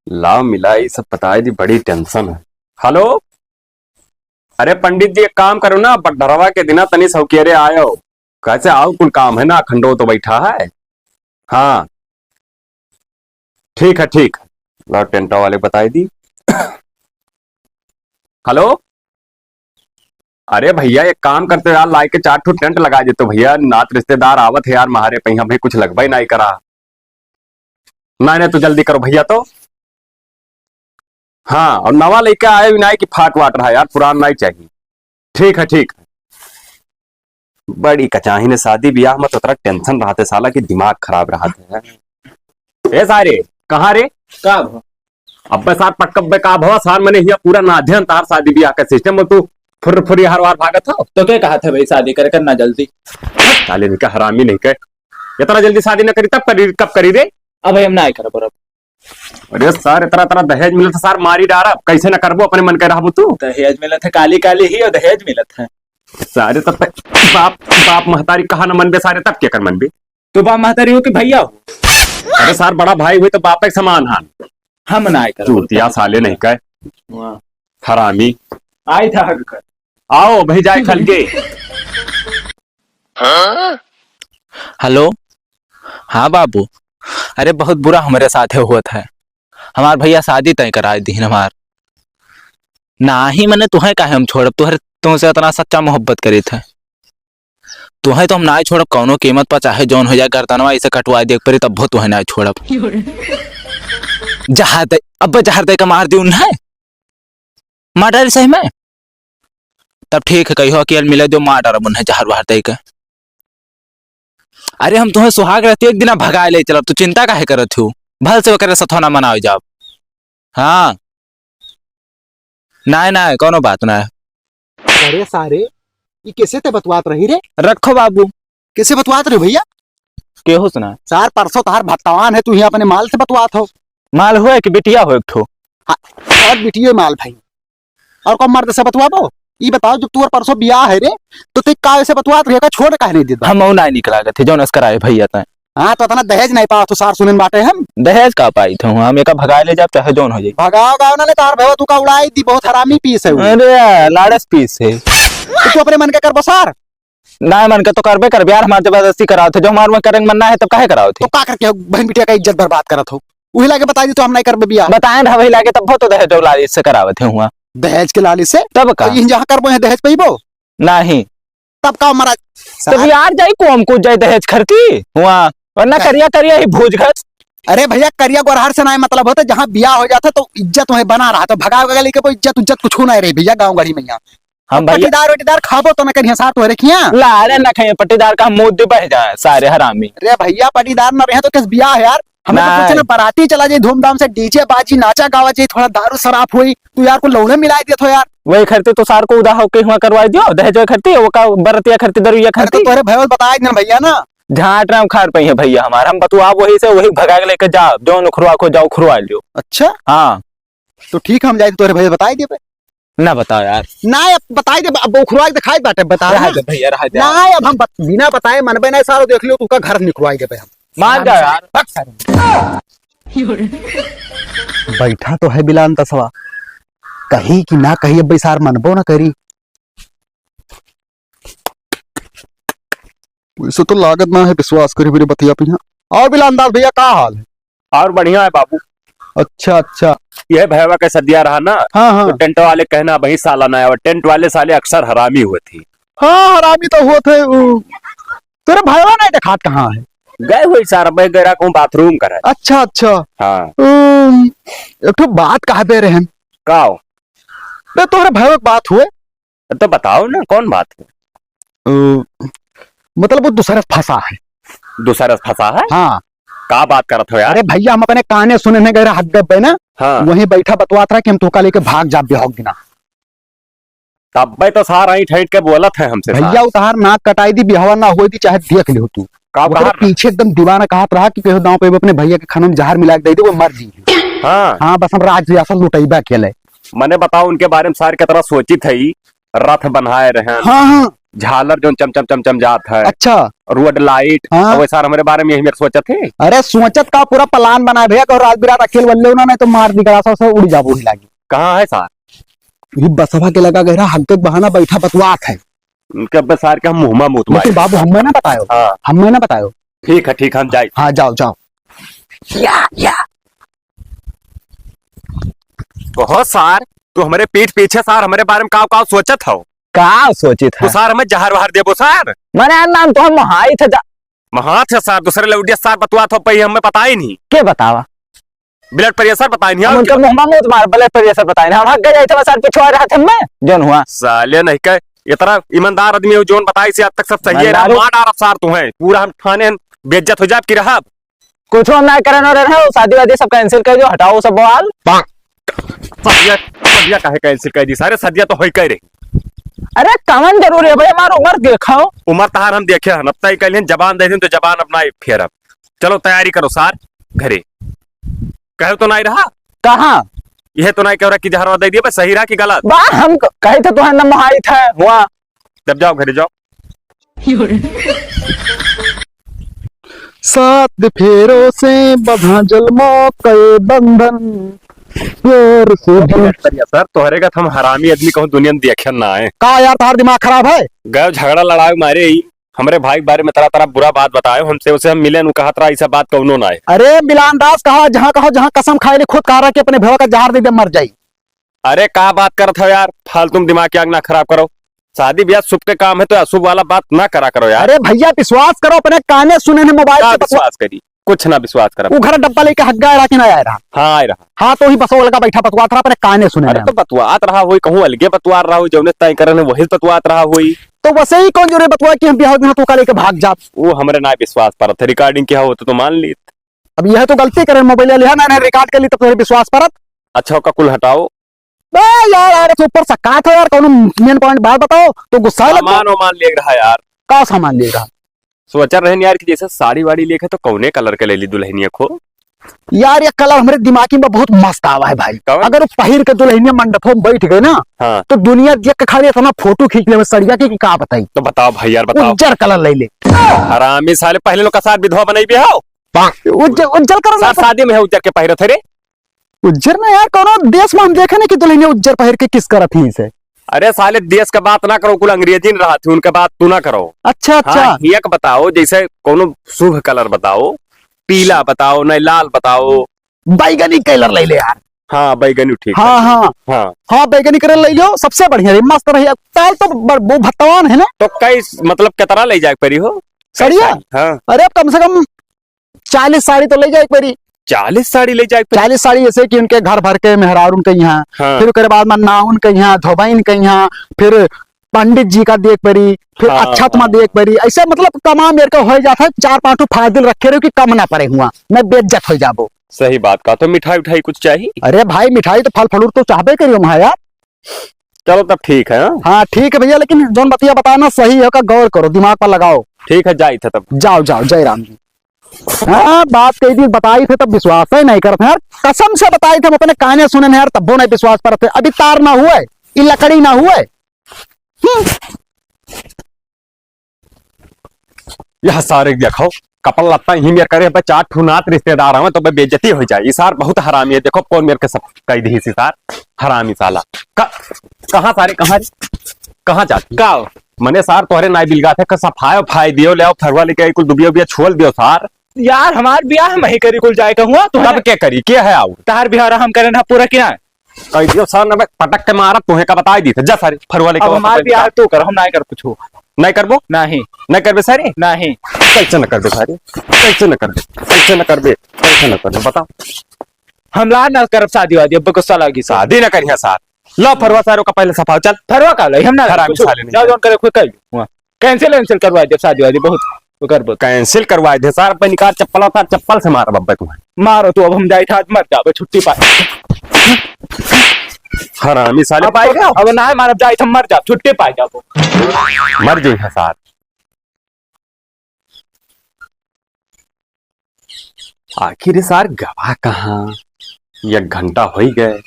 लाभ मिला ये सब बताए दी, बड़ी टेंशन है। हेलो, अरे पंडित जी एक काम करो ना, बटरवा के दिना तनी सौकेरे आयो। कैसे आओ, कुल काम है ना, खंडो तो बैठा है। हाँ ठीक है ठीक है। ला टेंटो वाले बताई दी। हेलो, अरे भैया एक काम करते हो यार, लाई के 4 ठो टेंट लगा देते भैया, नात रिश्तेदार आवत है यार, महारे पहिया भाई कुछ लगवा ही नहीं करा। नहीं नहीं तो जल्दी करो भैया तो। हाँ और नवा लेके आए भी नहीं कि फाट वाट रहा यार, पुराना नहीं चाहिए। ठीक है ठीक है। बड़ी कचाही ने शादी ब्याह में तो तरह टेंशन रहते साला की दिमाग खराब रहते हैं। ए सारे कहाँ रे? का भा? अब्बे साथ पटकब का भवा सार मैंने हिया पूरा नाध्यन तार शादी ब्याह का सिस्टम में तू फुर फुरी हर बार भागत हो। तो क्या कहा था भाई शादी कर करना जल्दी। साले नहीं का हरामी नहीं के, इतना जल्दी शादी न करी तब करी, कब करी रे? अब भाई हम ना कर पर। अरे सर इतना इतना दहेज मिलत सार मारी डारा, कैसे न करबो अपने मन के रहबो तू। दहेज मिलत है काली काली ही और दहेज मिलत है। सारे तब बाप बाप महतारी कहा न मनबे, सारे तब क्या कर मनबे। तो बाप महतारी हो कि भैया हो? अरे सार बड़ा भाई हुए तो बाप एक समान हान। हम ना कर चूतिया साले नहीं कहे, हरामी। आई था हक कर। आओ भाई जाए खल के। हेलो, हाँ बाबू, अरे बहुत बुरा हमारे साथ हुआ था। हमार भैया शादी तय करा दी हमार। ना ही मैंने तुम्हें कहे हम छोड़, तुहरे तुमसे इतना सच्चा मोहब्बत करे थे। तुम्हें तो हम ना छोड़, कौनो कीमत पर चाहे जौन हो जाए गर्दनवा इसे कटवा देख परी, तब तुम्हें ना छोड़। जहां तक अब जहर तक मार दी उन्हें मार डाली सही में। तब ठीक है, कहियो कि मिले जो मार डाल उन्हें जहर बाहर तक। अरे हम तुम्हें सुहाग रहती एक दिन भगा ले चल, तू चिंता काहे करत हूँ। भल से करे सथौना मनाओ जाओ। हाँ ना ना कोनो बात ना। अरे सारे ये कैसे ते बतवात रही रे? रखो बाबू। कैसे बतवात रहे भैया? केहू सुना सार परसों तार भत्तावान है, तू यहाँ अपने माल से बतवात हो। माल हुआ कि बिटिया हो एक ठो? हाँ, और बिटियो माल भाई और कौन मर्द से बतवाबो? ये बताओ जब तू परसों ब्याह है रे तो ते का ऐसे बतवात रहेगा, छोड़ काहे नहीं देता? हम ना निकला गए थे जो नस कराए भैया तय। हाँ तो इतना दहेज नहीं पाओ तो सार सुनन बाटे हम। दहेज का पाई थे हम एक भगा ले जाब चाहे जौन हो जाए। भगाओ गाँव ना ले तार भैया, तू का उड़ाई दी, बहुत हरामी पीस है वो। अरे लाड़स पीस है। तो तू अपने मन के कर बसार। ना मन के तो करबे कर, यार हमारे जबरदस्ती कराओ थे, जो हमारे में करेंगे मन ना है तब काहे कराओ थे। तो का करके बहन बिटिया का इज्जत बर्बाद करत हो? वही लाके बता दी तो हम नहीं कर बिया। बताएं ढाबे लागे तब तो दहेज लाड़ी से करावे थे हुआ। दहेज के लाली से तब का जहाँ करबो है दहेज पैबो नहीं। तब का महाराज तब यार जाई को हमको जाए दहेज खर्ची हुआ, वरना करिया करिया ही भूज घर। अरे भैया करिया गोरहार से ना मतलब होता, जहाँ ब्याह हो जाता तो इज्जत वहीं बना रहा, तो भगा वगा लेके कोई इज्जत उज्जत कुछ नहीं रही भैया गाँव गढ़ी में। यहाँ हम भैया पट्टीदार वटीदार खाबो तो ना कहीं साथ हो रखिया। लारे न खाए पट्टीदार का मुंह दे बह जाए सारे हरामी। अरे भैया पट्टीदार न रहे तो किस ब्याह है यार? हमें तो कुछ ना बाराती चला जाए धूमधाम से, डीजे बाजी नाचा गावा जाए, थोड़ा दारू शराब हुई तो यार को लौड़े मिला दिया तो यार। वही खर्चे तो सार को उदा होके हुआ करवा दियो, दहेज खर्ची वो का बरतिया खर्ची दरुया खर्ची। तो भैया बताया ना भैया ना झाट राम खार पे है भैया हमारा, हम बतू आप वही से वही भगा के लेके जाओ, जो नुखरवा को जाओ खुरवा लियो। अच्छा हाँ तो ठीक हम जाए तो भैया बताई दे ना बताओ यार। ना बताई दे, अब खुरवा के दिखाई बाटे बता रहा दे भैया रहा दे ना। अब हम बिना बताए मनबे नहीं सारो देख लियो, तू का घर निकलवाई दे हम। मान जाओ यार। बैठा तो है बिलान तसवा, कहीं कि ना कहीं अब सार मनबो ना करी। वैसे तो लागत ना है विश्वास करी मेरे बतिया पे। और बिलान दास भैया का हाल है? और बढ़िया है बाबू। अच्छा अच्छा यह भैया का सदिया रहा ना। हाँ हाँ तो टेंट वाले कहना वही साला ना आया, टेंट वाले साले अक्सर हरामी हुए थी। हाँ हरामी तो हुआ थे। तेरे भैया नहीं देखा कहाँ है? गए हुए सारा भाई गैरा को बाथरूम करा। अच्छा अच्छा हाँ एक तो बात कहा दे रहे हैं काओ तोहरे भैया बात हुए तो बताओ ना कौन बात है। मतलब वो दूसरे फंसा है। दूसरा फंसा है? हाँ का बात करत हो यार? अरे भैया हम अपने काने सुने में गए हक गए ना। हाँ वहीं बैठा बतवात रहा कि हम तोका लेके भाग जा बेहोक दिना। तब भाई तो सारा ही ठहट के बोलत है हमसे। भैया उतार नाक कटाई दी, बिहवा ना हुई थी, चाहे देख लियो तू। पीछे एकदम दीवाना कहत रहा कि कहो दांव पे अपने भैया के खाना में जहर मिला के दे दे वो मर जी। हाँ हाँ बस हम राज रियासत लुटाइबा अकेले। मैंने बताओ उनके बारे में सार की तरह सोची थी रथ बनाए रहे, हाँ हाँ। झालर जो चम चम चम जात है, अच्छा। रोड लाइट, हाँ। वैसा हमारे बारे में यही मेरे सोचा थे। अरे सोचत का पूरा प्लान बना भैया, और रात बिरात अकेले बल्ले उन्होंने तो मार दी गड़ा से उड़ जाबो ही लागी। कहाँ है सार? ये बसवा के लगा गहरा हल्के बहाना बैठा बतवात है। उनके अब सार के हम मुहमा मुँह तुम्हारे। लेकिन बाबू हमें ना बतायो। हाँ हमें ना बतायो। ठीक है हम जाए। हाँ जाओ जाओ। या ओहो सार, तू हमारे पीठ पीछे सार हमारे बारे में काव सोचत हो? का सोचित तू है सार हमें जहर वहर देबो सार? मैंने नाम तो हम हाई थे महा थे सार, दूसरे लौडिया सार बतवा थो पही हमें पता ही नहीं। के बतावा ब्लड प्रेशर पता ही नहीं हम और उनका मुंह में मार ब्लड प्रेशर बताए ना, हम हक गए थे सर पे छोड़ रहा था मैं जोन हुआ साले नहीं कह, इतना ईमानदार आदमी हो जोन बताई से आज तक सब सही है। ईमानदार- मार डाल सार तू है पूरा, हम थाने बेइज्जत हो जाए की रहा। कुछ हम ना करना रहे, शादी वादी सब कैंसिल कर दो, हटाओ सब बवाल। सदिया काहे कैंसिल कर दी? सारे सदिया तो होई कह रही। अरे कमन जरूरी है भाई, हमारा उम्र देखो। उमर तहार हम देखे हन, अब तय कह जबान दे तो जबान अपना फेर। अब चलो तैयारी करो सार, घरे कहे तो नहीं रहा। कहाँ यह तो नहीं कह रहा कि जहरवा दे दिया, बस सही रहा कि गलत? बा हम कहे थे तुम्हें न महाई था हुआ। जब जाओ घरे जाओ। सात फेरों से बधा जन्मों के बंधन प्यार से सर तोहरे का हम हरामी आदमी कहूँ दुनिया में देखे ना आए। का यार तार दिमाग खराब है? गए झगड़ा लड़ाई मारे ही हमारे भाई के बारे में तरह तरह बुरा बात बताए हमसे, उसे हम मिले कहा तरह ऐसा बात कौनो ना है। अरे बिलानदास कहा जहाँ कसम खाए ले खुद कहा रहा कि अपने भेवा का जहर दे दे मर जाई। अरे का बात करत हो यार, फालतू दिमाग की आग ना खराब करो। शादी ब्याह शुभ के काम है तो अशुभ वाला बात ना करा करो यार। अरे भैया विश्वास करो, अपने काने सुने हैं मोबाइल क्या से बतवा। विश्वास करी? कुछ ना विश्वास कर। वो घर डब्बा लेके हक गया कि ना आया रहा? हाँ आए रहा। हाँ तो ही बसो लगा बैठा बतवात रहा, अपने काने सुने अरे हैं। तो बतवात रहा हुई, कहूँ अलगे बतवा रहा हुई, जौने तय करने वही बतवात रहा हुई। तो वैसे ही कौन जोरे बतवा कि हम ब्याह दिन तो का लेके भाग जा। वो हमारे ना विश्वास पर था, रिकॉर्डिंग क्या हो तो मान ली। अब यह तो गलती करे, मोबाइल लिया ना रिकॉर्ड कर ली तो फिर विश्वास परत। अच्छा का कुल हटाओ। यार यार तो ऊपर सका था यार, कौन मेन पॉइंट बात बताओ तो गुस्सा लगा। सामान वामान ले रहा यार, का सामान ले रहा सोचा रहे यार कि जैसे साड़ी वाड़ी लेके तो कौने कलर के ले ली दुल्हनिया को यार? ये कलर हमारे दिमागी में बहुत मस्त आवा है भाई। कौन? अगर वो पहिर के दुल्हनिया मंडपों में बैठ गए ना हाँ तो दुनिया देख के खाली इतना फोटो खींच ले सड़िया की का बताई। तो बताओ भाई यार बताओ। उज्जर कलर ले ले, हरामी साले, पहले लोग का साथ विधवा बनाई भी हो। उज्जर कलर। शादी में है उज्जर के पहरे थे रे। उज्जर में यार कौन देश में हम देखे ना कि दुल्हनिया उज्जर पहिर के किस करत ही से। अरे साले देश का बात ना करो, कुल अंग्रेजी में रहा थी उनका बात तू ना करो। अच्छा अच्छा। हाँ, एक बताओ जैसे कोनो शुभ कलर बताओ, पीला बताओ, नहीं लाल बताओ। बैगनी कलर ले ले यार। हाँ बैगनी ठीक है। हाँ हाँ हाँ हाँ बैगनी कलर ले लो, सबसे बढ़िया रे, मस्त रही। ताल तो वो भत्तवान है ना। तो कई मतलब कितना ले जाए परी हो सड़िया? हाँ अरे कम से कम 40 साड़ी तो ले जाए परी। 40 साड़ी ले जाए परी। 40 साड़ी जैसे कि उनके घर भर के मेहरारून के यहाँ, हाँ। फिर उसके बाद में नाउन के यहाँ, धोबैन के यहाँ, फिर पंडित जी का देख परी, फिर हाँ, अक्षत में देख परी। ऐसे मतलब तमाम मेरे को हो जाता है। 4-5 फायदे रखे रहे कि कम ना पड़े हुआ, मैं बेइज्जत हो जाबो। सही बात का। तो मिठाई उठाई कुछ चाहिए? अरे भाई मिठाई तो फल फलूर तो चाहबे करियो वहाँ यार। चलो तब ठीक है। हाँ हाँ ठीक है भैया, लेकिन जोन बतिया बताना सही है का गौर करो, दिमाग पर लगाओ। ठीक है जाई था तब। जाओ जाओ, जय राम जी। हाँ बात कही थी बताई थे तब विश्वास ही नहीं करते यार, कसम से बताई थे, हम अपने काने सुने हैं यार तब वो नहीं विश्वास करते। अभी तार ना हुआ है, ये लकड़ी ना हुआ है। यह सारे देखो कपल लगता ही मेरे करे 4 ठुनात रिश्तेदार हमें तो बेइज्जती हो जाए। सार बहुत हरामी है, देखो कौन मेरे के सब कह दी सार हरामी साला। कहाँ सारे कहाँ जाती का मने सार तोहरे नाई बिलगा थे सफाई फाई दियो ले फरवा लेके कुल दुबिया बिया छोड़ दियो सार। यार हमार ब्याह में ही करी कुल जाए कहूँ तो तब क्या करी क्या है आउ तार बिहार हम करे ना पूरा किना कह दियो सर न पटक के मारा तुहे का बताई दी थे जा सारे फरवा लेके। अब हमार ब्याह तू कर, हम ना कर कुछ नहीं करबो नहीं नहीं करबे सारे नहीं। कैसे न कर दे सारे, कैसे न कर दे, कैसे न कर दे, कैसे न कर दे बताओ। हम ला ना कर शादी वादी, अब गुस्सा लगी शादी न करिया सार। लो फरवा सारों का पहले सफाओ चल। फरवा का लो हम ना हरामी साले नहीं। जाओ जोन करे खुद कर कैंसिल करवा दे शादी वादी, बहुत वो कर बहुत कैंसिल करवाए थे सार। अपन निकाल चप्पल था, चप्पल से मार बब्बे तुम्हें। मारो तो अब हम जाए था, आज मर जाओ छुट्टी पाए। हरामी साले अब आएगा अब ना है मारा जाए, मर जाओ छुट्टी पाए जाओ। मर जो है सार। आखिर सार गवा कहाँ? 1 घंटा हो ही गए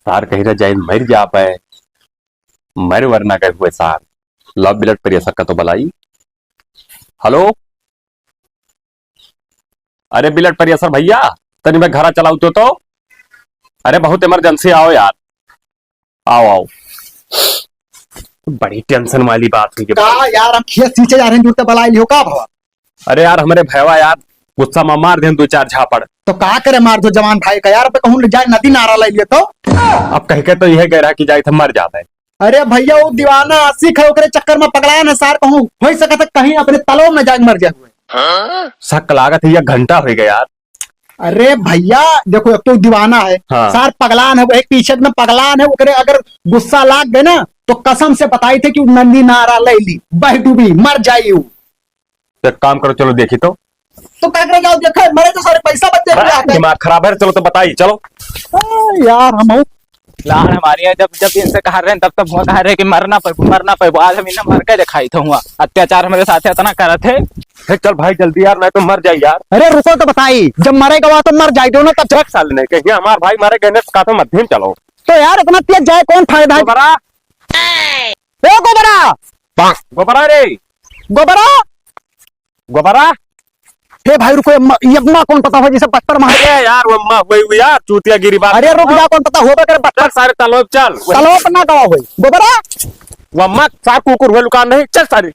सार कही रह जाए मर जा पाए। मर वरना गए हुए सार लव ब्लड प्रेशर का तो बलाई। हेलो, अरे ब्लड प्रेशर भैया तनी मैं घर चलाऊ तो अरे बहुत इमरजेंसी आओ यार, आओ आओ। बड़ी टेंशन वाली बात हुई का यार हम खेत सींचे जा रहे हैं जुड़ते बलाई लियो का भवा। अरे यार हमारे भैया यार गुस्सा में मार दे 2-4 झापड़। तो का करे मार दो जवान भाई का यार, अब कहूं जाए नदी नारा ले लिए तो। अब कह के तो यह कह रहा कि जाए तो मर जाता है। अरे भैया वो दीवाना आशिक है, ओकरे चक्कर में पगलाया न सार कहूं हो सकता कहीं अपने तलो में जाके मर गया हुए। शक लागत है, 1 घंटा हो गया यार। अरे भैया देखो एक तो दीवाना है, हाँ। सार पगलान है, वो एक पीछे में पगलान है, ओकरे अगर गुस्सा लाग गए ना तो कसम से बताई थे कि नंदी नारा ले ली, बह डूबी मर जाई। तो एक काम करो, चलो देखी तो क्या करे जाओ देखा मरे तो सारे पैसा बच जाए। दिमाग खराब है, चलो तो बताइए चलो। यार हम लान हमारी है, जब जब इनसे कह रहे हैं तब तब वो कह रहे हैं कि मरना पे आज हम इन्हें मर के दिखाई था हुआ अत्याचार मेरे साथ इतना कर रहे थे। चल भाई जल्दी यार, मैं तो मर जाए यार। अरे रुको तो बताई, जब मरेगा वहां तो मर जाए दोनों तब। एक साल नहीं कहीं हमारे भाई मारे गए का तो मध्यम चलो। तो यार इतना तेज जाए कौन फायदा है। गोबरा ए गोबरा गोबरा रे गोबरा गोबरा। हे भाई रुको, ये अम्मा कौन पता हो जिसे पत्थर मार। अरे यार वो अम्मा हुई हुई यार चूतिया गिरी बात। अरे रुक जा, कौन पता होगा करे पत्थर सारे तलो चल चलो अपना गवा हुई गोबरा। वो अम्मा सार कुकुर हुए लुकान नहीं चल सारे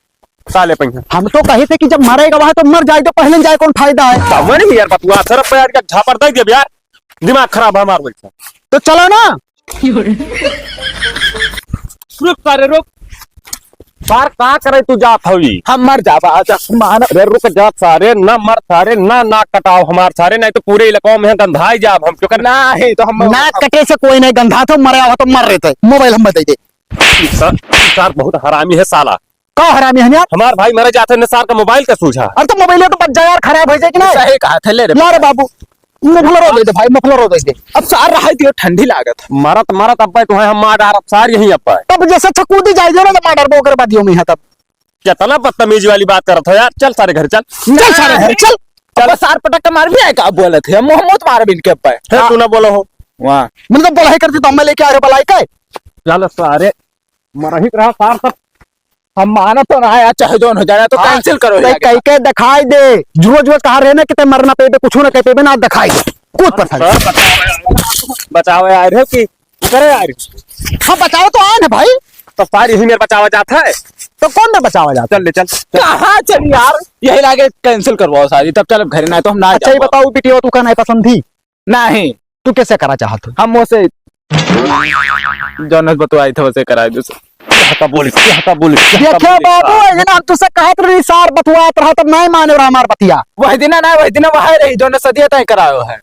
साले पैसा। हम तो कहे थे कि जब मरेगा वहां तो मर जाए, तो पहले जाए कौन फायदा है। समझ नहीं यार बतुआ सरफ पे यार का झापड़ दे दिया यार, दिमाग खराब है हमारा वैसा। तो चलो ना। रुक सारे रुक, बार का करे तू जात हुई हम मर जा मान। अरे रुक जा सारे, ना मर सारे, ना नाक कटाओ हमार सारे, नहीं तो पूरे इलाकों में गंधाई जाब हम क्यों ना ही तो हम नाक कटे से कोई नहीं गंधा, तो मरे हो तो मर रहे थे। मोबाइल हम बता दे। सार बहुत हरामी है साला। का हरामी है यार। हमार भाई मरे जाते ने सार का मोबाइल का सूझा। अरे तो मोबाइल तो बच जाए यार, खराब हो जाए कि नहीं। सही कहा था ले रे ला रे बाबू मफलर हो दे भाई, मफलर हो दे। अब सार रहा है ठंडी लागत मारत मारत अब तुम्हें हम मार डार सार यही अब तब जैसे छकूदी जाए ना तो मार डर बोकर बादियों में है तब। कितना बदतमीजी वाली बात करत हो यार। चल सारे घर चल, चल सारे घर चल। चल सार पटक मार भी है का बोले थे मोहम्मद मार बिन के पे तू ना बोलो हो वहाँ मतलब बोलाई करती तो मैं लेके आ रहे बलाई का। चल सारे मरही रहा सार सब। हम माना तो ना आया, चाहे जो हो जाए तो कैंसिल करो कई के दिखाई दे रोज रोज कहा रहे ना कि मरना पे कुछ ना कह पे ना दिखाई कुछ पता। बचाओ यार कि करे यार। हाँ बचाओ तो आए ना भाई, तो सार यही मेरे बचावा जाता है। तो कौन ना बचावा जाता। चल ले चल कहाँ चल यार, यही लागे कैंसिल करवाओ सारी, तब चल घर ना तो हम ना। अच्छा ये बताओ बेटी तू का नहीं पसंद थी नहीं, तू कैसे करा चाहत। हम उसे जो बतवाई थे वैसे कराए दूसरे। देखिए बाबू ये ना तुझसे कहत रही सार बतुआत रहा तब नहीं माने रहा हमार बतिया। वही दिन ना वही दिन वही रही जो सदिया तय करायो है।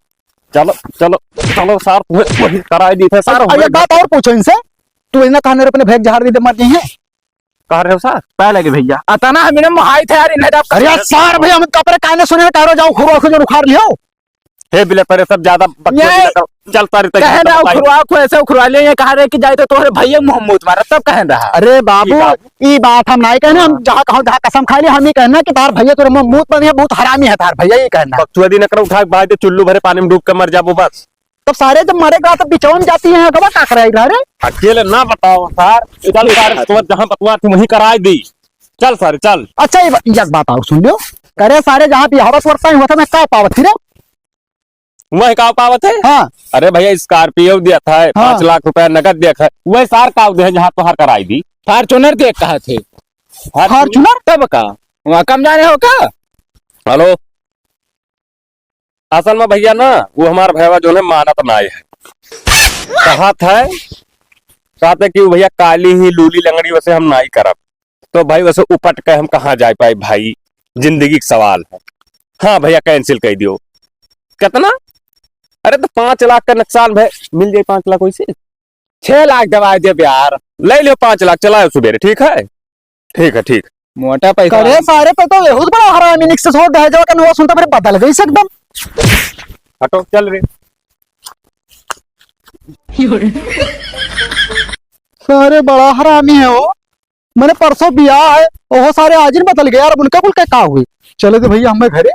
चलो चलो चलो सार वही कराई दी थे सार। ये बात और पूछो इनसे, तू इन्हें कहने अपने भेग जहार दी मर गई है कह रहे हो सार पहले के भैया अता ना हम इन्हें महाई थे यार इन्हें। अरे सार भैया हम कपड़े कहने सुने कह रहे जाओ खुरो जो उखाड़ लियो। हे बिले पर सब ज्यादा चल सारे कह रहा खुरवा को ऐसे खुरवा ले, ये कह रहे कि जाए तो तोहरे भैया मोहम्मद मारा तब कह रहा। अरे बाबू ये बात हम नहीं कहने, हम जहाँ कहो जहाँ कसम खाई हम ही कहना कि तार भैया तेरे मुंह पर बहुत हरामी है तार भैया, ये कहना। बकचुआ दिन कर उठा बाद चुल्लू भरे पानी में डूब के मर जाबो बस। तब सारे जब मरेगा तब बिचौन जाती है कब का कराएगा। अरे अकेले ना बताओ सार, चल सारे जहाँ बतवा थी वहीं कराई दी। चल सारे चल। अच्छा ये बात आओ सुन लियो, करे सारे जहाँ भी हवस वर्षा हुआ था मैं क्या पावत थी रे वही का पावत है। हाँ अरे भैया स्कॉर्पियो दिया था 5 लाख रुपया नगद दिया था, वही सार का दे जहाँ तो हर कराई दी। फॉर्च्यूनर देख कहा थे फॉर्च्यूनर तब का वहाँ कम जाने हो का। हेलो असल में भैया ना वो हमारा भैया जो है मानत नाय है, कहा था कहते कि भैया काली ही लूली लंगड़ी वैसे हम नाई करब, तो भाई वैसे उपट के हम कहाँ जा पाए भाई, जिंदगी का सवाल है। हाँ भैया कैंसिल कर दियो। कितना? अरे तो 5 लाख का नुकसान भाई मिल जाए 5 लाख वैसे 6 लाख दवा दे यार, ले लो 5 लाख चलाओ सुबेरे। ठीक है ठीक है ठीक। मोटा पैसा करे सारे पे तो बहुत बड़ा हरामी निक से छोड़ दे जो कि वो सुनता मेरे बदल गई से एकदम। हटो चल रे। सारे बड़ा हरामी है वो, मैंने परसों बिया है वो सारे आज ही बदल गया यार, उनका कुल क्या हुई। चले तो भैया हमें घरे